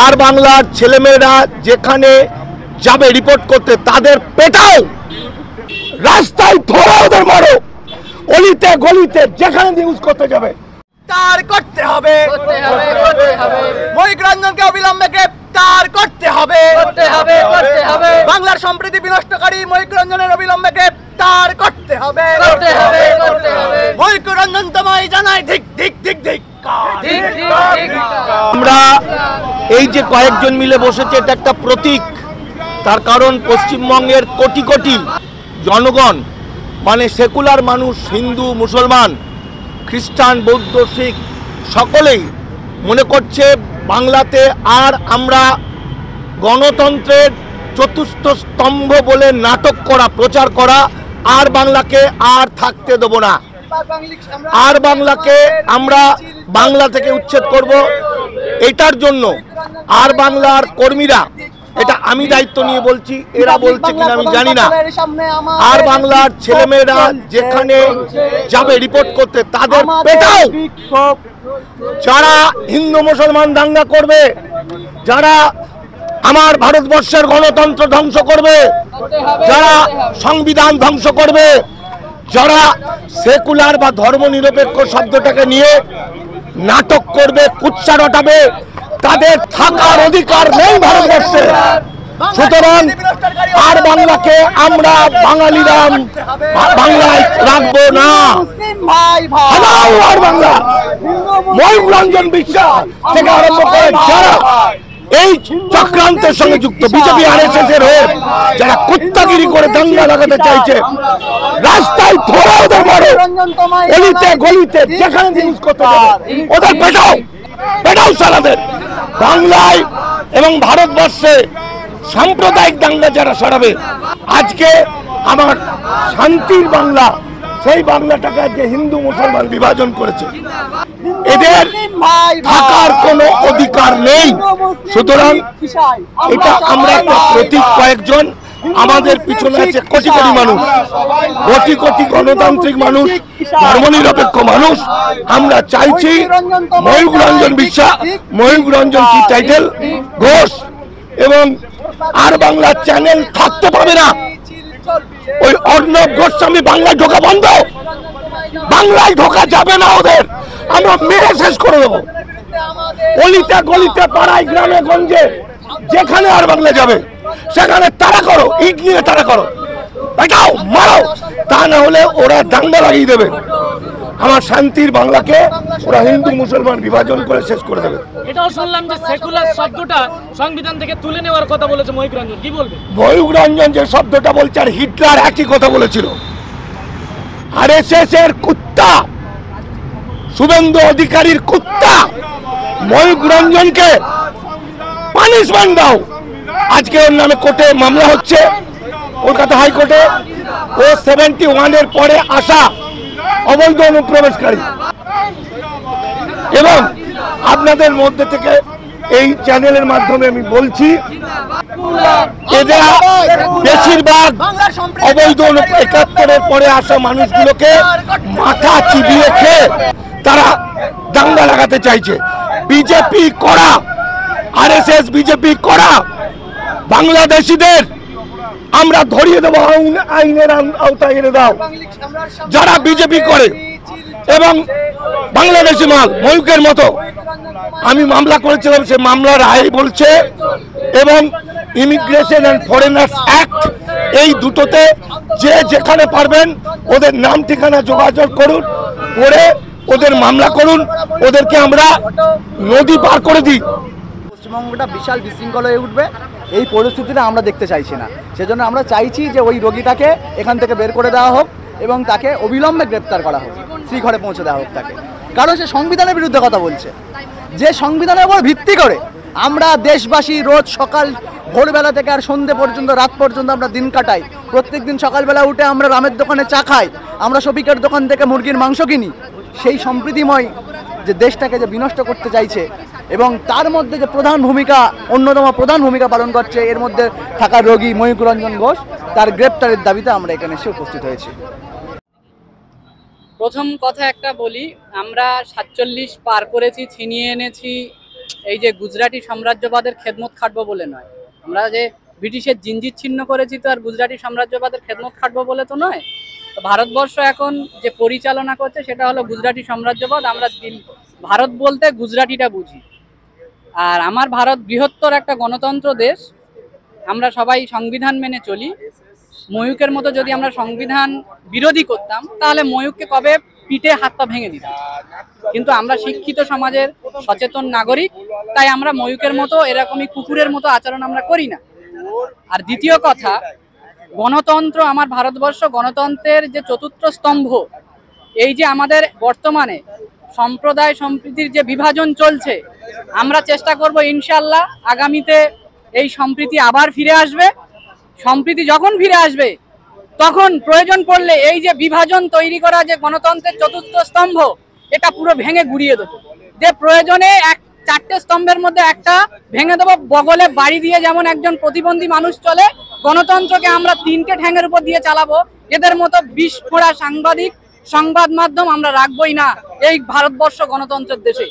আর বাংলার ছেলেমেয়েরা যেখানে যাবে রিপোর্ট করতে তাদের পেটাও, রাস্তায় ধরো, ওদের মারো, অলিতে গলিতে যেখানে নিউজ করতে যাবে গ্রেপ্তার করতে হবে, মহিক রঞ্জনকে অবিলম্বে গ্রেপ্তার করতে হবে, বাংলার সম্প্রীতি বিনষ্টকারী মহিক রঞ্জনের অবিলম্বে গ্রেপ্তার করতে হবে। মহিক রঞ্জন তোমায় জানাই ধিক ধিক ধিক ধিক। আমরা এই যে কয়েকজন মিলে বসেছে এটা একটা প্রতীক, তার কারণ পশ্চিমবঙ্গের কোটি কোটি জনগণ মানে সেকুলার মানুষ, হিন্দু মুসলমান খ্রিস্টান বৌদ্ধ শিখ সকলেই মনে করছে বাংলাতে আর আমরা গণতন্ত্রের চতুর্থ স্তম্ভ বলে নাটক করা প্রচার করা আর বাংলাকে আর থাকতে দেব না, আর বাংলাকে আমরা বাংলা থেকে উচ্ছেদ করব। এটার জন্য আর বাংলার কর্মীরা, এটা আমি দায়িত্ব নিয়ে বলছি, এরা বলছে কিনা আমি জানি না, আর বাংলার ছেলেমেয়েরা যেখানে যাবে রিপোর্ট করতে তাদের পেটাও, যারা হিন্দু মুসলমান দাঙ্গা করবে, যারা আমার ভারতবর্ষের গণতন্ত্র ধ্বংস করবে, যারা সংবিধান ধ্বংস করবে, যারা সেকুলার বা ধর্মনিরপেক্ষ শব্দটাকে নিয়ে নাটক করবে, কুৎসা রটাবে, তাদের থাকার অধিকার নেই ভারতবর্ষে। সুতরাং আর বাংলাকে আমরা বাঙালিরা বাংলায় রাখবো না। আর বাংলা মহিক রঞ্জন বিশ্বাস থেকে আরম্ভ করে যারা এই চক্রান্তের সঙ্গে যুক্ত, বিজেপি আরএসএস এর হয়ে যারা কুত্তাগিরি করে দাঙ্গা লাগাতে চাইছে, রাস্তায় ধরে ওদের মারো, অলিতে গলিতে যেখানে নিউজ করতে যাবে ওদের পেটাও, পেটাও সারাদের। বাংলায় এবং ভারতবর্ষে সাম্প্রদায়িক দাঙ্গা যারা সরাবে, আজকে আমার শান্তির বাংলা, সেই বাংলাটাকে আজকে হিন্দু মুসলমান বিভাজন করেছে, এদের থাকার কোনো অধিকার নেই। সুতরাং এটা আমরা একটা প্রতীক, কয়েকজন আমাদের পিছনে আছে কোটি কোটি মানুষ, কোটি কোটি গণতান্ত্রিক মানুষ, ধর্মনিরপেক্ষ মানুষ। আমরা চাইছি মহিক রঞ্জন বিশ্বাস, মহিক রঞ্জন কি টাইটেল ঘোষ এবং আর বাংলা চ্যানেল থাকতে পাবে না। ওই অর্ণব গোস্বামী বাংলায় ঢোকা বন্ধ, বাংলায় ঢোকা যাবে না, ওদের আমরা মেরে শেষ করে দেবো। অলিতে গলিতে পাড়ায় গ্রামে গঞ্জে যেখানে আর বাংলা যাবে সেখানে তারা করো, ইট নিয়ে তারা করো, এটাও মারো, তা না হলে ওরা দাঙ্গা লাগিয়ে দেবে। আমার শান্তির বাংলাকে ওরা হিন্দু মুসলমান বিভাজন করে শেষ করে দেবে। এটাও শুনলাম যে সেকুলার শব্দটা সংবিধান থেকে তুলে নেওয়ার কথা বলেছে মহিক রঞ্জন, কি বলবে? মহিক রঞ্জন যে শব্দটা বলছে আর হিটলার একই কথা বলেছিল। আরএসএস এর কুত্তা, শুভেন্দু অধিকারীর কুত্তা মহিক রঞ্জনকে পানিশমেন্ট দাও। আজকে ওর নামে কোর্টে মামলা হচ্ছে, কলকাতা হাইকোর্টে। ও 71 এর পরে আসা অবৈধ অনুপ্রবেশকারী, এবং আপনাদের মধ্যে থেকে এই চ্যানেলের মাধ্যমে আমি বলছি, এরা বেশিরভাগ অবৈধ 71-এর পরে আসা মানুষগুলোকে মাথা চিবিয়ে খেয়ে তারা দাঙ্গা লাগাতে চাইছে। বিজেপি করা, আরএসএস বিজেপি করা বাংলাদেশিদের আমরা ধরিয়ে দেবো, আইনের আওতায় এনে দাও যারা বিজেপি করে। এবং বাংলাদেশি মাল ময়ূকের মতো আমি মামলা করেছিলাম, সে মামলার রায় বলছে, এবং ইমিগ্রেশন অ্যান্ড ফরেনার্স অ্যাক্ট, এই দুটোতে যে যেখানে পারবেন ওদের নাম ঠিকানা যোগাযোগ করুন, করে ওদের মামলা করুন, ওদেরকে আমরা নদী পার করে দিই। পশ্চিমবঙ্গটা বিশাল বিশৃঙ্খল হয়ে উঠবে, এই পরিস্থিতিটা আমরা দেখতে চাইছি না। সেজন্য আমরা চাইছি যে ওই রোগীটাকে এখান থেকে বের করে দেওয়া হোক এবং তাকে অবিলম্বে গ্রেপ্তার করা হোক, শ্রীঘরে পৌঁছে দেওয়া হোক তাকে। কারণ সে সংবিধানের বিরুদ্ধে কথা বলছে, যে সংবিধানের উপর ভিত্তি করে আমরা দেশবাসী রোজ সকাল ভোরবেলা থেকে আর সন্ধ্যে পর্যন্ত, রাত পর্যন্ত আমরা দিন কাটাই। প্রত্যেক দিন সকালবেলা উঠে আমরা রামের দোকানে চা খাই, আমরা শফিকের দোকান থেকে মুরগির মাংস কিনি। সেই সম্প্রীতিময় যে দেশটাকে যে বিনষ্ট করতে চাইছে, এবং তার মধ্যে যে অন্যতম প্রধান ভূমিকা পালন করছে এর মধ্যে থাকা রোগী মহিক রঞ্জন ঘোষ, তার গ্রেপ্তারের দাবিতে আমরা এখানে এসে উপস্থিত হয়েছি। প্রথম কথা একটা বলি, আমরা 47 পার করেছি, ছিনিয়ে এনেছি এই যে গুজরাটি সাম্রাজ্যবাদের খেদমত খাটবো বলে নয়। আমরা যে ব্রিটিশের জিঞ্জির ছিন্ন করেছি তো আর গুজরাটি সাম্রাজ্যবাদের খেদমত খাটবো বলে তো নয়। তো ভারতবর্ষ এখন যে পরিচালনা করছে সেটা হলো গুজরাটি সাম্রাজ্যবাদ। আমরা ভারত বলতে গুজরাটিটা বুঝি। আর আমার ভারত বৃহত্তর একটা গণতন্ত্র দেশ, আমরা সবাই সংবিধান মেনে চলি। ময়ূকের মতো যদি আমরা সংবিধান বিরোধী করতাম তাহলে ময়ূককে কবে পিঠে হাত পা ভেঙে দিতাম। কিন্তু আমরা শিক্ষিত সমাজের সচেতন নাগরিক, তাই আমরা ময়ূকের মতো এরকমই কুকুরের মতো আচরণ আমরা করি না। আর দ্বিতীয় কথা, গণতন্ত্র, আমার ভারতবর্ষ গণতন্ত্রের যে চতুর্থ স্তম্ভ, এই যে আমাদের বর্তমানে সম্প্রদায় সম্প্রীতির যে বিভাজন চলছে, আমরা চেষ্টা করব ইনশাআল্লাহ আগামীতে এই সম্প্রীতি আবার ফিরে আসবে। সম্প্রীতি যখন ফিরে আসবে তখন প্রয়োজন পড়লে এই যে বিভাজন তৈরি করা যে গণতন্ত্রের চতুর্থ স্তম্ভ, এটা পুরো ভেঙে গুড়িয়ে দেবো। যে প্রয়োজনে চারটে স্তম্ভের মধ্যে একটা ভেঙে দেবো, বগলে বাড়ি দিয়ে যেমন একজন প্রতিবন্ধী মানুষ চলে, গণতন্ত্রকে আমরা তিনটে ঠ্যাঙের উপর দিয়ে চালাবো। এদের মতো বিস্ফোরা সাংবাদিক সংবাদ মাধ্যম আমরা রাখবোই না এই ভারতবর্ষ গণতন্ত্রের দেশে।